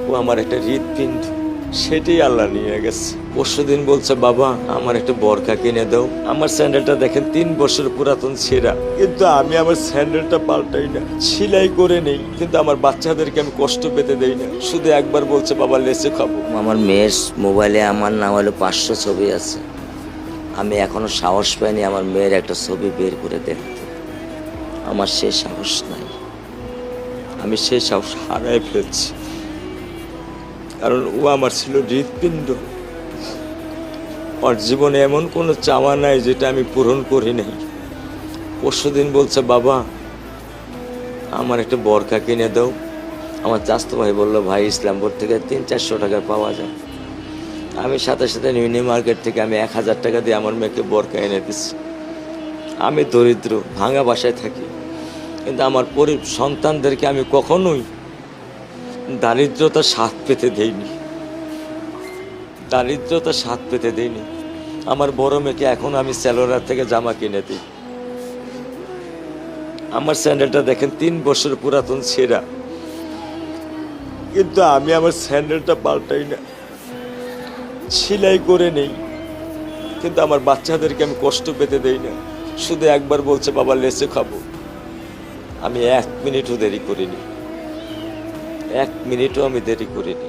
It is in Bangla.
ও আমার একটা হৃৎপিণ্ড, সেটাই আল্লাহ নিয়ে গেছে। পরশুদিন বলছে, বাবা আমার একটা বরখা কিনে দাও। আমার স্যান্ডেলটা দেখেন 3 বছর পুরাতন ছেঁড়া, কিন্তু আমি আমার স্যান্ডেলটা পাল্টাই না, সেলাই করে নেই, কিন্তু আমার বাচ্চাদেরকে আমি কষ্ট পেতে দেই না। শুধু একবার বলছে, বাবা লেচে খাবো। আমার মেয়ের মোবাইলে আমার নাম হলো 500 ছবি আছে। আমি এখনো সাহস পাইনি আমার মেয়ের একটা ছবি বের করে দেখতে। আমার সে সাহস নাই। আমি সেই সাহস হারাই ফেলছি, কারণ ও আমার ছিল হৃৎপিণ্ড। ওর জীবনে এমন কোনো চাওয়া নাই যেটা আমি পূরণ করি নাই। পরশুদিন বলছে, বাবা আমার একটা বরখা কিনে দাও। আমার চাচতো ভাই বললো, ভাই ইসলামপুর থেকে 300-400 টাকা পাওয়া যায়। আমি সাথে সাথে মিনি মার্কেট থেকে আমি 1000 টাকা দিয়ে আমার মেয়েকে বরখা এনে দিচ্ছি। আমি দরিদ্র, ভাঙা বাসায় থাকি, কিন্তু আমার সন্তানদেরকে আমি কখনোই দারিদ্রতার স্বাদ পেতে দেইনি। দারিদ্রতার স্বাদ পেতে দেইনি। আমার বড় মেয়েকে এখন আমি সেলোরার থেকে জামা কিনে দিই। আমার স্যান্ডেলটা দেখেন 3 বছর পুরাতন ছেঁড়া, কিন্তু আমি আমার স্যান্ডেলটা পাল্টাই না, সেলাই করে নেই, কিন্তু আমার বাচ্চাদেরকে আমি কষ্ট পেতে দেই না। শুধু একবার বলছে, বাবা লেচে খাবো। আমি 1 মিনিটও দেরি করিনি, 1 মিনিটও আমি দেরি করিনি।